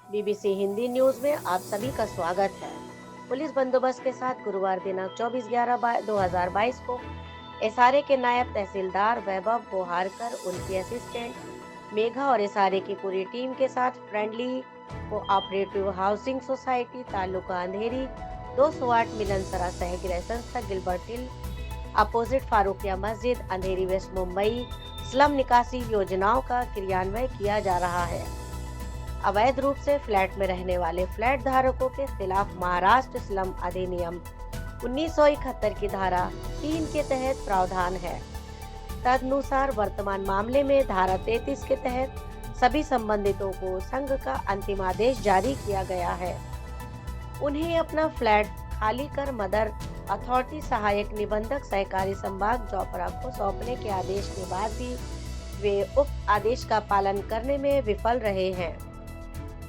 BBC Hindi news में आप सभी का स्वागत है। पुलिस बंदोबस्त के साथ गुरुवार दिनांक 24/11/2022 को एसआरए के नायब तहसीलदार वैभव बोहारकर, उनकी असिस्टेंट मेघा और एसआरए की पूरी टीम के साथ friendly cooperative housing society taluka Andheri 208 मिलनसरा सहगृह संस्था गिलबर्ट हिल अपोजिट फारूकिया मस्जिद अंधेरी वेस्ट मुंबई स्लम निकासी योजनाओं का क्रियान्वयन किया जा रहा है। अवैध रूप से फ्लैट में रहने वाले फ्लैट धारकों के खिलाफ महाराष्ट्र स्लम अधिनियम 1971 की धारा 3 के तहत प्रावधान है। तदनुसार वर्तमान मामले में धारा 33 के तहत सभी संबंधितों को संघ का अंतिम आदेश जारी किया गया है। उन्हें अपना फ्लैट खाली कर मदर अथॉरिटी सहायक निबंधक सहकारी संभाग चौपरा को सौंपने के आदेश के बाद भी वे उक्त आदेश का पालन करने में विफल रहे हैं।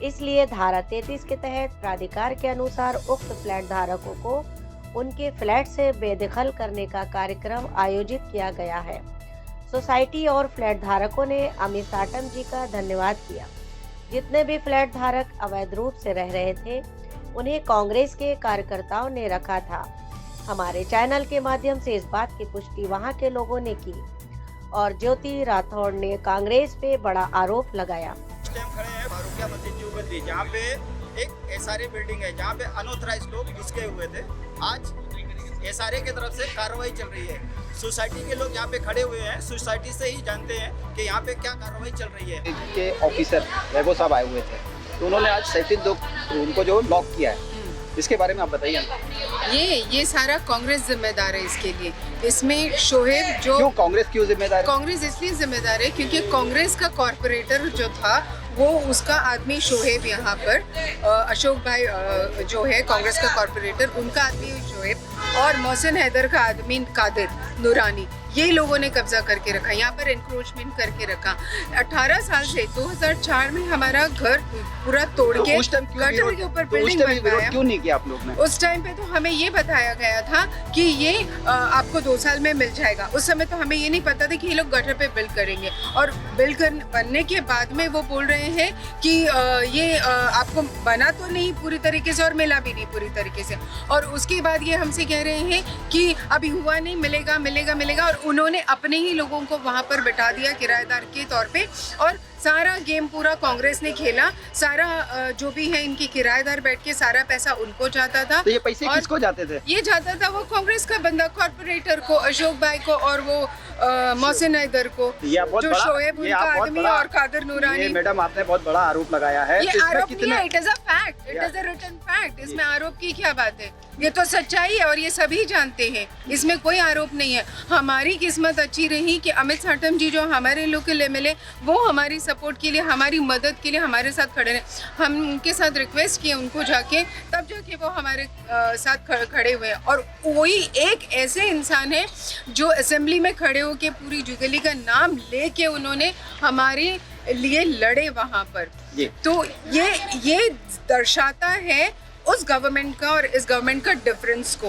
इसलिए धारा 33 के तहत प्राधिकार के अनुसार उक्त फ्लैट धारकों को उनके फ्लैट से बेदखल करने का कार्यक्रम आयोजित किया गया है। सोसाइटी और फ्लैट धारकों ने अमित साटम जी का धन्यवाद किया। जितने भी फ्लैट धारक अवैध रूप से रह रहे थे उन्हें कांग्रेस के कार्यकर्ताओं ने रखा था। हमारे चैनल के माध्यम से इस बात की पुष्टि वहां के लोगों ने की और ज्योति राठौड़ ने कांग्रेस पे बड़ा आरोप लगाया। टाइम खड़े हैं फारूकिया मस्जिद के ऊपर थी, जहाँ पे एक एसआरए बिल्डिंग है, जहाँ पे अनऑथराइज्ड लोग घुसके हुए थे। आज एसआरए की तरफ से कार्रवाई चल रही है। सोसाइटी के लोग यहाँ पे खड़े हुए हैं, सोसाइटी से ही जानते हैं कि यहाँ पे क्या कार्रवाई चल रही है। के ऑफिसर वैभव साहब आए हुए थे, तो उन्होंने आज 37 रूम को जो लॉक किया है, इसके बारे में आप बताइए। ये सारा कांग्रेस जिम्मेदार है इसके लिए। इसमें शोहेब जो क्यों कांग्रेस क्यों जिम्मेदार है? कांग्रेस इसलिए जिम्मेदार है क्योंकि कांग्रेस का कॉरपोरेटर जो था वो उसका आदमी शोहेब यहाँ पर अशोक भाई जो है कांग्रेस का कॉरपोरेटर, उनका आदमी शोहेब और मोहसिन हैदर का आदमी कादिर नूरानी, ये लोगों ने कब्जा करके रखा, यहाँ पर एनक्रोचमेंट करके रखा। 18 साल से 2004 में हमारा घर पूरा तोड़ के गटर के ऊपर बिल्डिंग बनवाया। क्यों नहीं किया आप लोग ने? उस टाइम पे तो हमें ये बताया गया था कि ये आपको 2 साल में मिल जाएगा। उस समय तो हमें ये नहीं पता था कि ये लोग गटर पे बिल्ड करेंगे, और बिल्ड बनने के बाद में वो बोल रहे हैं कि ये आपको बना तो नहीं पूरी तरीके से और मिला भी नहीं पूरी तरीके से, और उसके बाद ये हमसे कह रहे हैं कि अभी हुआ नहीं, मिलेगा मिलेगा मिलेगा, और उन्होंने अपने ही लोगों को वहाँ पर बिठा दिया किराएदार के तौर पे, और सारा गेम पूरा कांग्रेस ने खेला। सारा जो भी है इनके किराएदार बैठ के सारा पैसा उनको जाता था। तो ये पैसे किसको जाते थे? ये जाता था वो कांग्रेस का बंदा कॉर्पोरेटर को, अशोक भाई को, और वो मोहसिन हैदर को, जो शोएब उनका आदमी और कादिर नूरानी। मैडम आपने बहुत बड़ा आरोप लगाया है। ये आरोप नहीं है, it is a fact, it is a written fact. इसमें आरोप की क्या बात है? ये तो सच्चाई है और ये सभी जानते हैं, इसमें कोई आरोप नहीं है। हमारी किस्मत अच्छी रही कि अमित साटम जी जो हमारे लोग के लिए मिले, वो हमारी सपोर्ट के लिए, हमारी मदद के लिए हमारे साथ खड़े रहे। हम उनके साथ रिक्वेस्ट किए उनको जाके, तब जाके वो हमारे साथ खड़े हुए। और वही एक ऐसे इंसान है जो असेंबली में खड़े होके पूरी जुगली का नाम लेके उन्होंने हमारे लिए लड़े वहाँ पर। तो ये दर्शाता है उस गवर्नमेंट का और इस गवर्नमेंट का डिफरेंस को।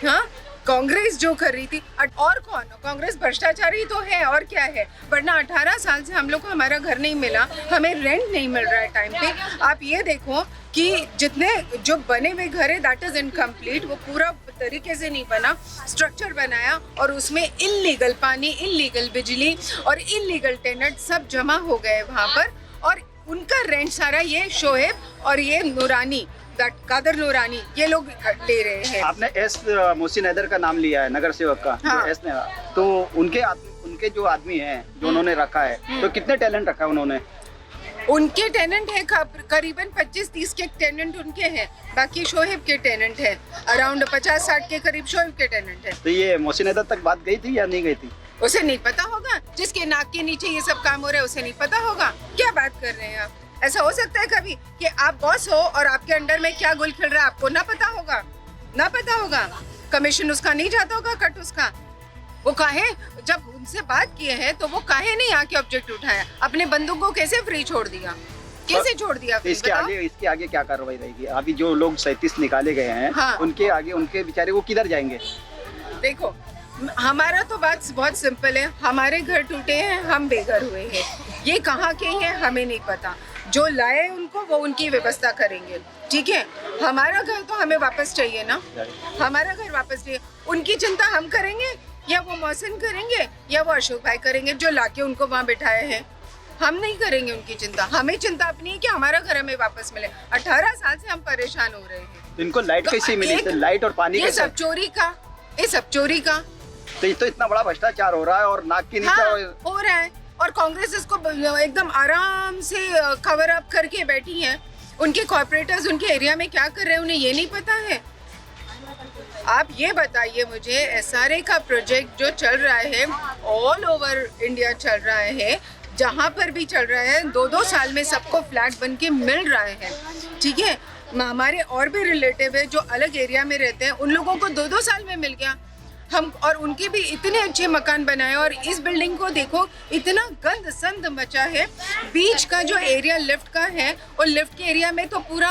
हाँ, कांग्रेस जो कर रही थी, और कौन? कांग्रेस भ्रष्टाचारी तो है, और क्या है? वरना 18 साल से हम लोग को हमारा घर नहीं मिला, हमें रेंट नहीं मिल रहा है टाइम पे। आप ये देखो कि जितने जो बने हुए घर है दैट इज इनकम्प्लीट, वो पूरा तरीके से नहीं बना, स्ट्रक्चर बनाया और उसमें इल्लीगल पानी, इल्लीगल बिजली और इल्लीगल टेनेंट सब जमा हो गए वहाँ पर, और उनका रेंट सारा ये शोएब और ये नूरानी, कादिर नूरानी, ये लोग ले रहे हैं। आपने एस मोहसिन हैदर का नाम लिया है, नगर सेवक का। हाँ। एस ने, तो उनके जो आदमी हैं जो उन्होंने रखा है, तो कितने टैलेंट रखा है उन्होंने? उनके टेनेंट है करीबन 25-30 के टेनेंट उनके हैं, बाकी शोहेब के टेनेंट है, अराउंड 50-60 के करीब शोहेब के टेनेंट है। तो ये मोहसिन हैदर तक बात गई थी या नहीं गई थी? उसे नहीं पता होगा? जिसके नाक के नीचे ये सब काम हो रहा है उसे नहीं पता होगा? क्या बात कर रहे हैं आप? ऐसा हो सकता है कभी कि आप बॉस हो और आपके अंडर में क्या गुल खिल रहा है आपको ना पता होगा? ना पता होगा? कमीशन उसका नहीं जाता होगा, कट उसका? वो काहे जब उनसे बात किए हैं तो वो काहे नहीं आके ऑब्जेक्ट उठाया? अपने बंदूक को कैसे फ्री छोड़ दिया? कैसे छोड़ दिया? तो इसके आगे क्या कार्रवाई रहेगी? अभी जो लोग 37 निकाले गए हैं, हाँ। उनके आगे उनके बेचारे वो किधर जाएंगे? देखो, हमारा तो बात बहुत सिंपल है, हमारे घर टूटे हैं, हम बेघर हुए हैं, ये कहाँ के हैं हमें नहीं पता। जो लाए उनको वो उनकी व्यवस्था करेंगे, ठीक है। हमारा घर तो हमें वापस चाहिए ना, हमारा घर वापस चाहिए। उनकी चिंता हम करेंगे या वो मोहसिन करेंगे या वो अशोक भाई करेंगे जो लाके उनको वहाँ बिठाए हैं। हम नहीं करेंगे उनकी चिंता, हमें चिंता अपनी है कि हमारा घर हमें वापस मिले। 18 साल से हम परेशान हो रहे हैं। तो इनको लाइट कैसे मिली? तो लाइट और पानी ये कैसे? सब चोरी का, ये सब चोरी का। तो ये तो इतना बड़ा भ्रष्टाचार हो रहा है और नाक के नीचे हाँ, हो रहा है। और कांग्रेस इसको एकदम आराम से कवर अप करके बैठी है। उनके कॉर्पोरेटर्स उनके एरिया में क्या कर रहे हैं उन्हें ये नहीं पता है। आप ये बताइए मुझे, एसआरए का प्रोजेक्ट जो चल रहा है ऑल ओवर इंडिया चल रहा है, जहाँ पर भी चल रहा है 2-2 साल में सबको फ्लैट बन के मिल रहा है, ठीक है। हमारे और भी रिलेटिव है जो अलग एरिया में रहते हैं, उन लोगों को 2-2 साल में मिल गया। हम और उनके भी इतने अच्छे मकान बनाए और इस बिल्डिंग को देखो इतना गंद संद मचा है। बीच का जो एरिया लिफ्ट का है और लिफ्ट के एरिया में तो पूरा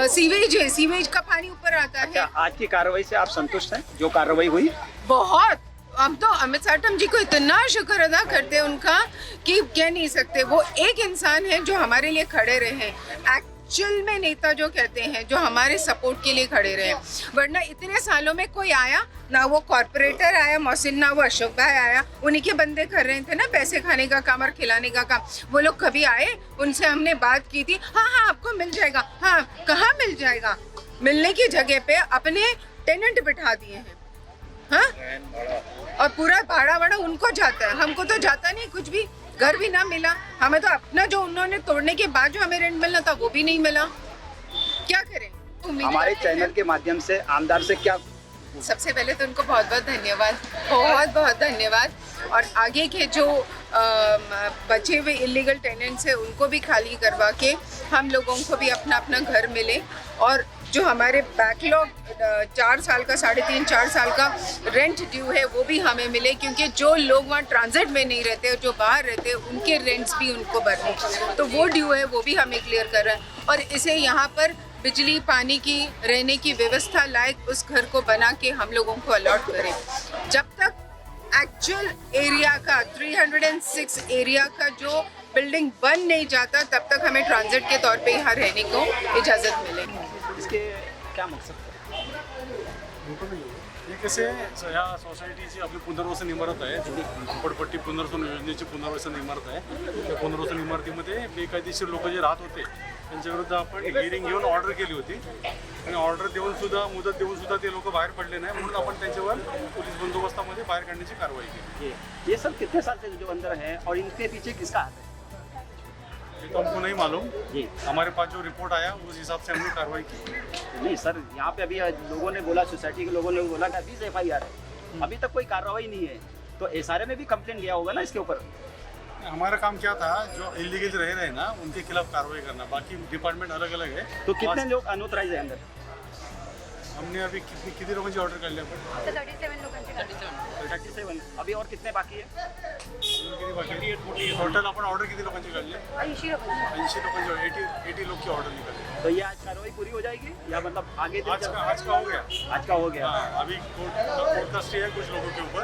सीवेज है, सीवेज का पानी ऊपर आता है। क्या आज की कार्रवाई से आप संतुष्ट हैं? जो कार्रवाई हुई बहुत, हम तो अमित साटम जी को इतना शुक्र अदा करते हैं उनका कि कह नहीं सकते। वो एक इंसान है जो हमारे लिए खड़े रहे, एक्चुअल में नेता जो कहते हैं, जो हमारे सपोर्ट के लिए खड़े रहे। वरना इतने सालों में कोई आया ना, वो कॉर्पोरेटर आया मोहसिन, ना वो अशोक भाई आया। उन्हीं के बंदे कर रहे थे ना पैसे खाने का काम और खिलाने का काम। वो लोग कभी आए? उनसे हमने बात की थी, हाँ हाँ आपको मिल जाएगा। हाँ, कहाँ मिल जाएगा? मिलने की जगह पे अपने टेनेंट बिठा दिए हैं, हाँ, और पूरा भाड़ा वाड़ा उनको जाता है, हमको तो जाता नहीं कुछ भी। घर भी ना मिला हमें तो, अपना जो उन्होंने तोड़ने के बाद जो हमें रेंट मिलना था वो भी नहीं मिला। क्या करें? हमारे चैनल के माध्यम से आमदार से क्या? सबसे पहले तो उनको बहुत बहुत धन्यवाद, बहुत बहुत धन्यवाद। और आगे के जो बचे हुए इलीगल टेनेंट्स हैं उनको भी खाली करवा के हम लोगों को भी अपना अपना घर मिले। और जो हमारे बैकलॉग 4 साल का, 3.5-4 साल का रेंट ड्यू है वो भी हमें मिले, क्योंकि जो लोग वहाँ ट्रांजिट में नहीं रहते, जो बाहर रहते हैं, उनके रेंट्स भी उनको भरने, तो वो ड्यू है वो भी हमें क्लियर कर रहा है। और इसे यहाँ पर बिजली पानी की रहने की व्यवस्था लायक उस घर को बना के हम लोगों को अलॉट करें। जब तक एक्चुअल एरिया का 306 एरिया का जो बिल्डिंग बन नहीं जाता तब तक हमें ट्रांजिट के तौर पे यहाँ रहने को इजाज़त मिलेगी। इसके क्या मकसद? हे कसे ह्या सोसायटीची आपली पुनर्वसन इमारत आहे, झोपडपट्टी पुनर्वसन योजनेची पुनर्वसन इमारत आहे। त्या पुनर्वसन इमारतीमध्ये बेकायदेशीर लोक जे राहत होते त्यांच्याविरुद्ध आपण हिअरिंग घेऊन ऑर्डर केली होती आणि ऑर्डर देऊन सुद्धा, मुदत देऊन सुद्धा ते लोक बाहेर पडले नाही, म्हणून आपण त्यांच्यावर पोलीस बंदोबस्तामध्ये बाहेर काढण्याची कारवाई केली। ये सब कितने साल से जो अंदर है और इनके पीछे किसका हाथ है? ये तो हमको नहीं मालूम, जी हमारे पास जो रिपोर्ट आया उस हिसाब से हमने कार्रवाई की। नहीं सर, यहाँ पे अभी लोगों ने बोला, सोसाइटी के लोगों ने बोला कि 20 FIR है, अभी तक कोई कार्रवाई नहीं है। तो SRA में भी कंप्लेंट गया होगा ना इसके ऊपर? हमारा काम क्या था, जो इलीगल रह रहे हैं ना उनके खिलाफ कार्रवाई करना, बाकी डिपार्टमेंट अलग अलग है। तो कितने लोग अनऑथराइज है अंदर? हमने अभी कितनी लोगों की ऑर्डर कर लिया? 37। अभी और कितने बाकी है? टोटल आपण ऑर्डर किती लोकांची काढली? 80 लोकांची, 80 लोग की ऑर्डर निकाली। तो ये आज कार्रवाई पूरी हो जाएगी या मतलब आगे दिन आज का हो गया। आज का हो गया। हाँ, अभी कोर्ट का स्टे है कुछ लोगों के ऊपर,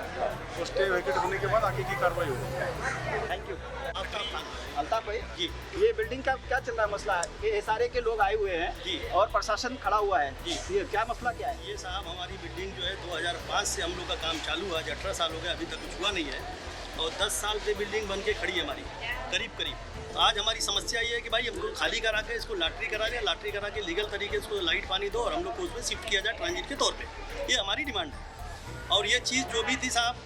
वो स्टे वैकेट होने के बाद आगे की कार्रवाई होगी। Thank you. अल्ताफ भाई जी, ये बिल्डिंग का क्या चल रहा है मसला? ये SRA के लोग आए हुए हैं जी और प्रशासन खड़ा हुआ है जी। ये क्या मसला क्या है? ये साहब हमारी बिल्डिंग जो है 2005 से हम लोग का काम चालू हुआ, आज 18 साल हो गए, अभी तक कुछ हुआ नहीं है। और 10 साल से बिल्डिंग बन के खड़ी है हमारी, करीब। आज हमारी समस्या ये है कि भाई हमको खाली करा के इसको लॉटरी करा दें, लॉटरी करा के लीगल तरीके से इसको लाइट पानी दो और हम लोग को उसमें शिफ्ट किया जाए ट्रांजिट के तौर पे। ये हमारी डिमांड है। और ये चीज़ जो भी थी साहब,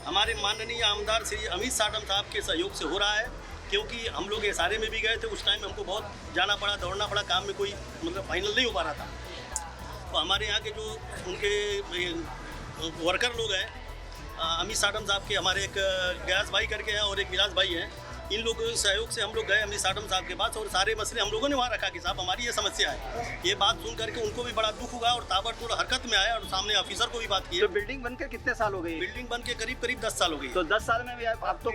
हमारे माननीय आमदार श्री अमित साटम साहब के सहयोग से हो रहा है, क्योंकि हम लोग SRA में भी गए थे, उस टाइम हमको बहुत जाना पड़ा, दौड़ना पड़ा, काम में कोई मतलब फाइनल नहीं हो पा रहा था। तो हमारे यहाँ के जो उनके वर्कर लोग हैं, अमित साटम साहब के हमारे एक गयास भाई करके हैं और एक विलास भाई हैं, इन लोगों के सहयोग से हम लोग गए अमित साटम साहब के पास और सारे मसले हम लोगों ने वहाँ रखा कि साहब हमारी ये समस्या है। ये बात सुन करके उनको भी बड़ा दुख हुआ और ताबड़तोड़ हरकत में आया और सामने ऑफिसर को भी बात की। तो बिल्डिंग बनकर कितने साल हो गए? बिल्डिंग बन के करीब 10 साल हो गई। तो 10 साल में भी आप तो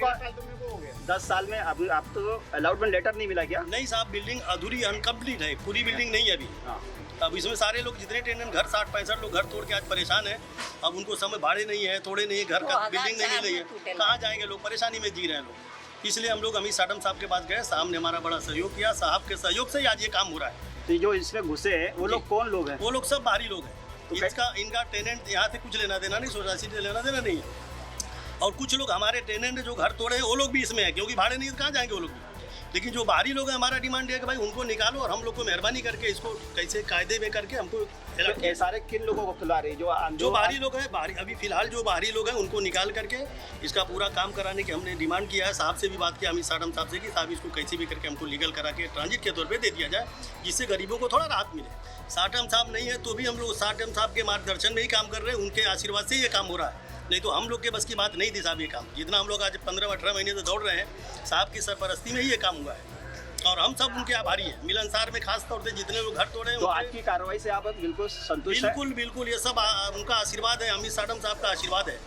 10 साल में अब आप तो अलॉटमेंट लेटर नहीं मिला क्या? नहीं साहब, बिल्डिंग अधूरी अनकम्प्लीट है, पूरी बिल्डिंग नहीं है अभी। अब इसमें सारे लोग जितने टेनेंट घर 60-65 लोग घर तोड़ के आज परेशान है। अब उनको समय भाड़े नहीं है, थोड़े नहीं है, घर का बिल्डिंग नहीं है, कहाँ जाएंगे लोग, परेशानी में जी रहे हैं लोग। इसलिए हम लोग अमित साटम साहब के पास गए, साहब ने हमारा बड़ा सहयोग किया, साहब के सहयोग से ही आज ये काम हो रहा है। तो जो इसमें घुसे हैं वो लोग कौन लोग हैं? वो लोग सब बाहरी लोग हैं। तो इनका टेनेंट यहाँ से कुछ लेना देना नहीं, सोसाइटी से लेना देना नहीं है। और कुछ लोग हमारे टेनेंट जो घर तोड़े हैं वो लोग भी इसमें हैं, क्योंकि भाड़े नहीं तो कहाँ जाएंगे वो लोग भी। लेकिन जो बाहरी लोग हैं, हमारा डिमांड है कि भाई उनको निकालो और हम लोग को मेहरबानी करके इसको कैसे कायदे में करके हमको ये सारे किन लोगों को खिला रहे हैं? जो बाहरी लोग हैं, बाहरी अभी फिलहाल जो बाहरी लोग हैं उनको निकाल करके इसका पूरा काम कराने की हमने डिमांड किया है। साहब से भी बात किया अमित साटम साहब से कि साहब इसको कैसे भी करके हमको लीगल करा के ट्रांजिट के तौर पे दे दिया जाए, जिससे गरीबों को थोड़ा राहत मिले। साटम साहब नहीं है तो भी हम लोग साटम साहब के मार्गदर्शन में ही काम कर रहे हैं, उनके आशीर्वाद से ये काम हो रहा है, नहीं तो हम लोग के बस की बात नहीं थी साहब ये काम। जितना हम लोग आज 15-18 महीने से दौड़ रहे हैं, साहब की सरपरस्ती में ही ये काम हुआ है और हम सब उनके आभारी हैं। मिलनसार में खास तौर से जितने लोग घर तोड़े हैं, तो आज की कार्रवाई से आप बिल्कुल संतुष्ट हैं? बिल्कुल ये सब उनका आशीर्वाद है, अमित साटम साहब का आशीर्वाद है।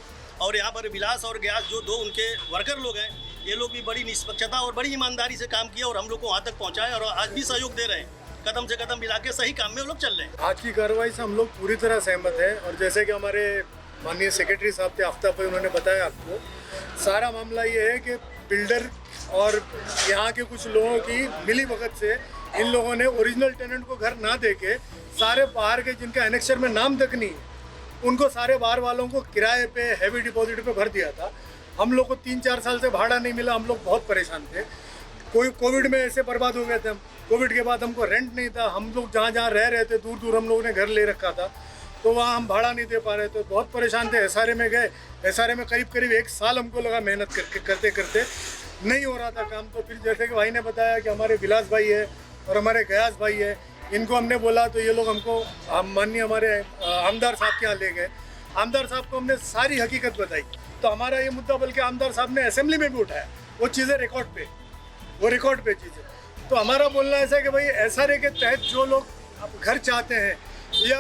और यहाँ पर विलास और गयास जो दो उनके वर्कर लोग हैं, ये लोग भी बड़ी निष्पक्षता और बड़ी ईमानदारी से काम किया और हम लोग को वहाँ तक पहुँचाए और आज भी सहयोग दे रहे हैं। कदम से कदम मिला के सही काम में वो लोग चल रहे हैं। आज की कार्रवाई से हम लोग पूरी तरह सहमत हैं और जैसे कि हमारे माननीय सेक्रेटरी साहब थे आफ्ताब भाई, उन्होंने बताया आपको, सारा मामला ये है कि बिल्डर और यहाँ के कुछ लोगों की मिली भगत से इन लोगों ने ओरिजिनल टेनेंट को घर ना दे के सारे बाहर के जिनका एनेक्चर में नाम तक नहीं, उनको सारे बाहर वालों को किराए पे हैवी डिपॉजिट पे भर दिया था। हम लोग को 3-4 साल से भाड़ा नहीं मिला, हम लोग बहुत परेशान थे। कोविड में ऐसे बर्बाद हो गए थे हम। कोविड के बाद हमको रेंट नहीं था, हम लोग जहाँ जहाँ रह रहे थे दूर दूर हम लोगों ने घर ले रखा था, तो वहाँ हम भाड़ा नहीं दे पा रहे थे, बहुत परेशान थे। एसआरए में गए, एसआरए में करीब 1 साल हमको लगा मेहनत करते करते नहीं हो रहा था काम। तो फिर जैसे कि भाई ने बताया कि हमारे विलास भाई है और हमारे गयास भाई है, इनको हमने बोला तो ये लोग हमको माननीय हमारे आमदार साहब के यहाँ ले गए। आमदार साहब को हमने सारी हकीकत बताई, तो हमारा ये मुद्दा बल्कि आमदार साहब ने असेंबली में भी उठाया, वो चीज़ें रिकॉर्ड पे चीज़ें। तो हमारा बोलना ऐसा है कि भाई एसआरए के तहत जो लोग अब घर चाहते हैं या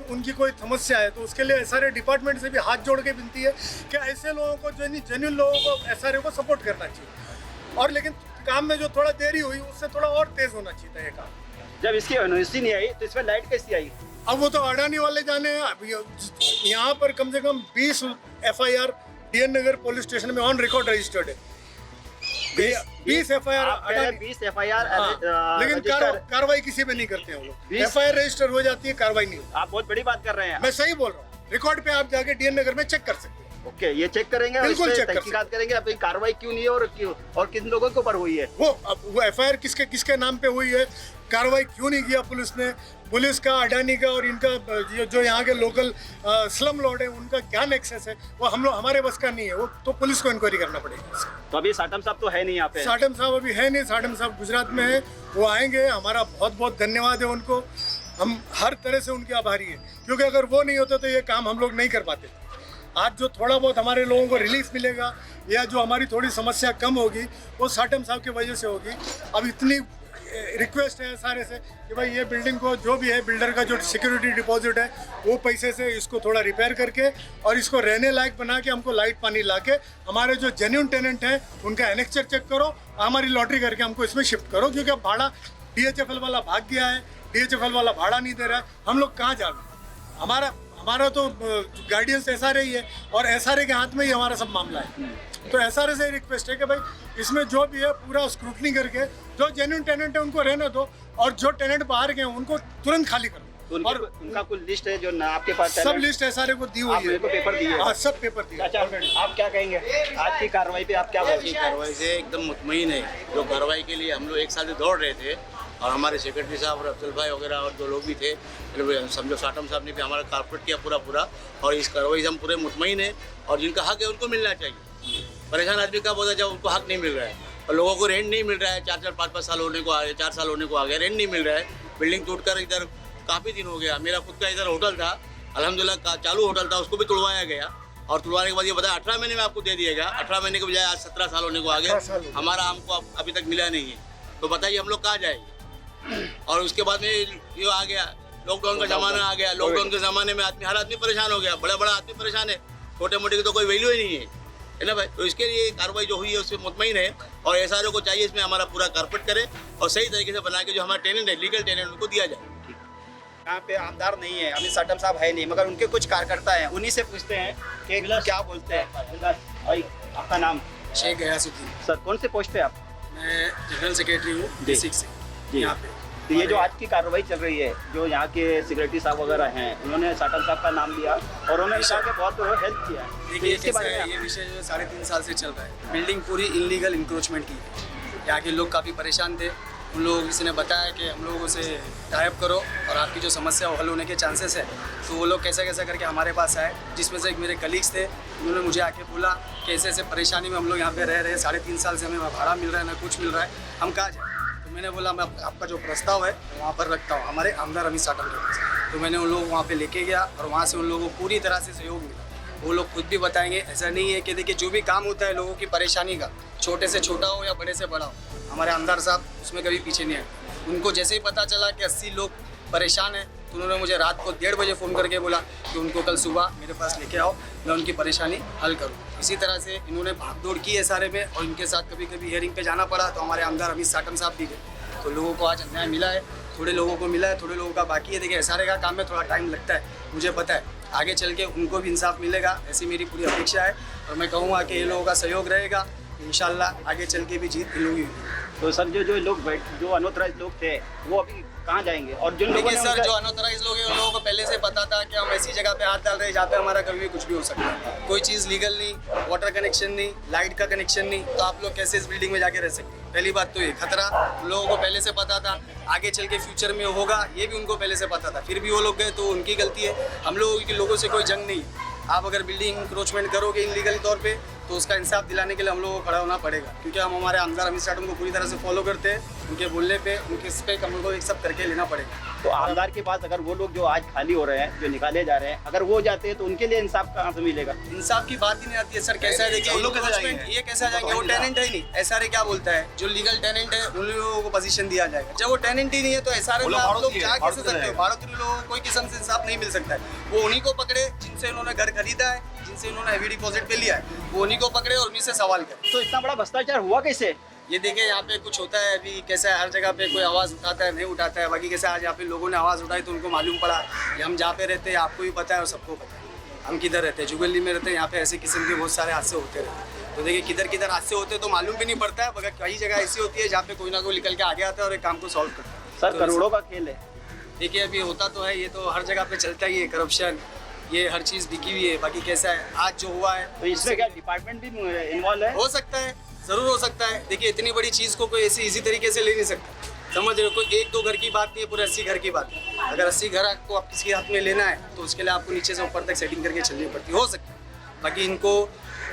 उनकी कोई समस्या है, तो उसके लिए एसआरए डिपार्टमेंट से भी हाथ जोड़ के विनती है कि ऐसे लोगों को, जेन्युइन लोगों को एसआरए को सपोर्ट करना चाहिए। और लेकिन काम में जो थोड़ा देरी हुई उससे थोड़ा और तेज होना चाहिए था ये काम। जब इसकी यूनिवर्सिटी नहीं आई तो इसमें लाइट कैसी आई? अब वो तो अडानी वाले जाने। अब यहाँ पर कम से कम 20 FIR DN नगर पुलिस स्टेशन में ऑन रिकॉर्ड रजिस्टर्ड है। 20 FIR, 20 FIR, लेकिन कार्रवाई किसी पे नहीं करते हैं वो लोग। FIR रजिस्टर हो जाती है, कार्रवाई नहीं होती। आप बहुत बड़ी बात कर रहे हैं। मैं सही बोल रहा हूँ, रिकॉर्ड पे आप जाके DN नगर में चेक कर सकते हैं। ओके, ये चेक करेंगे, बिल्कुल चेक तहकीकात करेंगे अब कार्रवाई क्यों नहीं है और किन लोगों के ऊपर हुई है। वो FIR किसके नाम पे हुई है, कार्रवाई क्यों नहीं किया पुलिस ने, पुलिस का, अडानी का और इनका जो यहाँ के लोकल स्लम लॉर्ड है उनका क्या नेक्सस है, वो हमारे बस का नहीं है। वो तो पुलिस को इंक्वायरी करना पड़ेगा। तो अभी साटम साहब तो है नहीं यहाँ पे? साटम साहब अभी है नहीं, साटम साहब गुजरात में है, वो आएंगे। हमारा बहुत बहुत धन्यवाद है उनको, हम हर तरह से उनके आभारी हैं, क्योंकि अगर वो नहीं होते तो ये काम हम लोग नहीं कर पाते। आज जो थोड़ा बहुत हमारे लोगों को रिलीफ मिलेगा या जो हमारी थोड़ी समस्या कम होगी वो साटम साहब की वजह से होगी। अब इतनी रिक्वेस्ट है सारे से कि भाई ये बिल्डिंग को जो भी है, बिल्डर का जो सिक्योरिटी डिपॉजिट है वो पैसे से इसको थोड़ा रिपेयर करके और इसको रहने लायक बना के हमको लाइट पानी ला के हमारे जो जेन्युइन टेनेंट हैं उनका एनेक्चर चेक करो, हमारी लॉटरी करके हमको इसमें शिफ्ट करो। क्योंकि अब भाड़ा DHFL वाला भाग गया है, DHFL वाला भाड़ा नहीं दे रहा है, हम लोग कहाँ जाए। हमारा तो गार्डियंस SRA ही है और SRA के हाथ में ही हमारा सब मामला है। तो SRA से रिक्वेस्ट है कि भाई इसमें जो भी है पूरा स्क्रूटनी करके जो जेन्युइन टेनेंट है उनको रहने दो और जो टेनेंट बाहर गए उनको तुरंत खाली करो। और उनका कुछ लिस्ट है जो आपके पास? सब लिस्ट SRA को दी हुई है, पेपर दिए? हाँ, सब पेपर दिए। अच्छा, आप क्या कहेंगे आज की कार्रवाई पे? आप क्या बोलेंगे? कार्रवाई से एकदम मुतमईन है। जो कार्रवाई के लिए हम लोग 1 साल से दौड़ रहे थे और हमारे सेक्रेटरी साहब और अफजल भाई वगैरह और जो लोग भी थे, समझो साटम साहब ने भी हमारा कारपोरेट किया पूरा और इस कार्रवाई से हम पूरे मुतमईन हैं। और जिनका हक है उनको मिलना चाहिए। परेशान आदमी कब होता है? जब उनको हक नहीं मिल रहा है और लोगों को रेंट नहीं मिल रहा है। 4-4, 5-5 साल होने को आ गए, 4 साल होने को आ गया, रेंट नहीं मिल रहा है। बिल्डिंग टूटकर इधर काफ़ी दिन हो गया। मेरा खुद का इधर होटल था, अल्हम्दुलिल्लाह चालू होटल था, उसको भी तुड़वाया गया और तुड़वाने के बाद ये बताया 18 महीने में आपको दे दिया गया। 18 महीने के बजाय आज 17 साल होने को आ गया, हमारा हमको अभी तक मिला नहीं है। तो बताइए हम लोग कहाँ जाएंगे? और उसके बाद में ये आ गया, लॉकडाउन का ज़माना आ गया। लॉकडाउन के ज़माने में हर आदमी परेशान हो गया, बड़ा आदमी परेशान है, छोटे मोटे की तो कोई वैल्यू ही नहीं है ना भाई। तो इसके लिए कार्रवाई जो हुई है उससे मुतमईन है और SRO को चाहिए इसमें हमारा पूरा कारपेट करे और सही तरीके से बना के जो हमारा टेनेंट है, लीगल टेनेंट, उनको दिया जाए। यहाँ पे आमदार नहीं है, अमित साटम साहब है नहीं, मगर उनके कुछ कार्यकर्ता हैं, उन्हीं से पूछते हैं कि क्या बोलते हैं। भाई आपका नाम? शेख गयासुद्दीन। सर कौन से पोस्ट पे आप? मैं जनरल सेक्रेटरी हूँ जी। बेसिक से जी। यहाँ पे। तो ये जो आज की कार्रवाई चल रही है, जो यहाँ के सिक्योरिटी साहब वगैरह हैं, उन्होंने साटम साहब का नाम लिया और उन्होंने कहा कि बहुत हेल्प किया है। तो देखिए इसके कैसा बारे है, में ये विषय जो है 3.5 साल से चल रहा है। बिल्डिंग पूरी इलीगल इंक्रोचमेंट की है। यहाँ के लोग काफ़ी परेशान थे। उन लोगों किसी ने बताया कि हम लोगों से टाइप करो और आपकी जो समस्या वो हल होने के चांसेस है। तो वो लोग कैसा कैसा करके हमारे पास आए, जिसमें से एक मेरे कलीग्स थे। उन्होंने मुझे आके बोला कि ऐसे ऐसे परेशानी में हम लोग यहाँ पे रह रहे हैं, 3.5 साल से हमें भाड़ा मिल रहा है ना कुछ मिल रहा है, हम कहाँ जाएँ। तो मैंने बोला मैं आपका जो प्रस्ताव है वहाँ पर रखता हूँ, हमारे आमदार अमित साटम के पास। तो मैंने उन लोगों को वहाँ पे लेके गया और वहाँ से उन लोगों को पूरी तरह से सहयोग मिला। वो लोग खुद भी बताएंगे, ऐसा नहीं है कि देखिए जो भी काम होता है लोगों की परेशानी का, छोटे से छोटा हो या बड़े से बड़ा हो, हमारे आमदार साहब उसमें कभी पीछे नहीं हटते। उनको जैसे ही पता चला कि 80 लोग परेशान हैं, तो उन्होंने मुझे रात को 1:30 बजे फ़ोन करके बोला कि उनको कल सुबह मेरे पास लेके आओ, मैं उनकी परेशानी हल करूँ। इसी तरह से इन्होंने भागदौड़ की है सारे में, और इनके साथ कभी कभी हियरिंग पे जाना पड़ा तो हमारे आमदार अमित साटम साहब भी गए। तो लोगों को आज अन्याय मिला है, थोड़े लोगों को मिला है, थोड़े लोगों का बाकी है। देखिए SRA का काम में थोड़ा टाइम लगता है, मुझे पता है। आगे चल के उनको भी इंसाफ मिलेगा, ऐसी मेरी पूरी अपेक्षा है। और मैं कहूँगा कि ये लोगों का सहयोग रहेगा, इंशाल्लाह आगे चल के भी जीत इन लोगों की होगी। तो सर जो अनऑथराइज लोग थे वो अभी कहाँ जाएंगे? और जिन लोगों देखिए ने सर, जो अनऑथराइज लोग हैं उन लोगों को पहले से पता था कि हम ऐसी जगह पे हाथ डाल रहे हैं जहाँ पे हमारा कभी भी कुछ भी हो सकता है। कोई चीज़ लीगल नहीं, वाटर कनेक्शन नहीं, लाइट का कनेक्शन नहीं, तो आप लोग कैसे इस बिल्डिंग में जाके रह सकते हैं? पहली बात तो ये खतरा उन लोगों को पहले से पता था, आगे चल के फ्यूचर में होगा ये भी उनको पहले से पता था, फिर भी वो लोग गए तो उनकी गलती है। हम लोगों से कोई जंग नहीं है। आप अगर बिल्डिंग इंक्रोचमेंट करोगे इनलीगल तौर पे तो उसका इंसाफ दिलाने के लिए हम लोगों को खड़ा होना पड़ेगा, क्योंकि हम हमारे आमदार अमित साटम को पूरी तरह से फॉलो करते हैं। उनके बोलने पे उनके इस पे हम लोग को एक सब करके लेना पड़ेगा। तो आमदार के पास अगर वो लोग जो आज खाली हो रहे हैं, जो निकाले जा रहे हैं, अगर वो जाते हैं तो उनके लिए इंसाफ कहाँ से मिलेगा? इंसाफ की बात ही नहीं आती है सर। कैसा है देखिए, ये कैसा जाएंगे? वो टेनेंट है ही नहीं। SRA क्या बोलता है, जो लीगल टेनेंट है उन लोगों को पोजीशन दिया जाएगा। जब वो टेनेंट ही नहीं है तो SRA में आप लोग जा कैसे सकते हो? भाड़ोतरी लोगों को कोई किस्म से इंसाफ नहीं मिल सकता है। वो उन्हीं को पकड़े जिनसे उन्होंने घर खरीदा है, जिनसे उन्होंने हेवी डिपॉजिट पे लिया है, वो उन्हीं को पकड़े और उन्हीं से सवाल करें। तो इतना बड़ा भ्रष्टाचार हुआ कैसे? ये देखिए यहाँ पे कुछ होता है अभी, कैसा है हर जगह पे कोई आवाज़ उठाता है, नहीं उठाता है। बाकी कैसा आज यहाँ पे लोगों ने आवाज़ उठाई तो उनको मालूम पड़ा कि हम जहाँ पे रहते हैं आपको भी पता है और सबको पता है हम किधर रहते हैं। जुगली में रहते हैं, यहाँ पे ऐसे किस्म के बहुत सारे हादसे होते रहते हैं। तो देखिए किधर किधर हादसे होते हैं तो मालूम भी नहीं पड़ता है, मगर कई जगह ऐसी होती है जहाँ पे कोई ना कोई निकल के आगे आता है और एक काम को सॉल्व करता है। सर करोड़ों का खेल है। देखिए अभी होता तो है, ये तो हर जगह पे चलता ही है, करप्शन, ये हर चीज़ बिकी हुई है। बाकी कैसा है आज जो हुआ है तो इसमें क्या डिपार्टमेंट भी इन्वॉल्व है? हो सकता है, ज़रूर हो सकता है। देखिए इतनी बड़ी चीज़ को कोई ऐसी इजी तरीके से ले नहीं सकता, समझ रहे हो? कोई 1-2 घर की बात नहीं है, पूरे 80 घर की बात है। अगर 80 घर आपको आप किसी हाथ में लेना है तो उसके लिए आपको नीचे से ऊपर तक सेटिंग करके चलनी पड़ती हो सकता है। बाकी इनको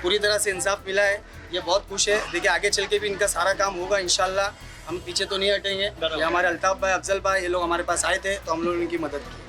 पूरी तरह से इंसाफ मिला है, ये बहुत खुश है। देखिए आगे चल के भी इनका सारा काम होगा इंशाल्लाह, हम पीछे तो नहीं हटेंगे। ये हमारे अल्ताफ भाई, अफजल भाई, ये लोग हमारे पास आए थे तो हम लोगों ने इनकी मदद की।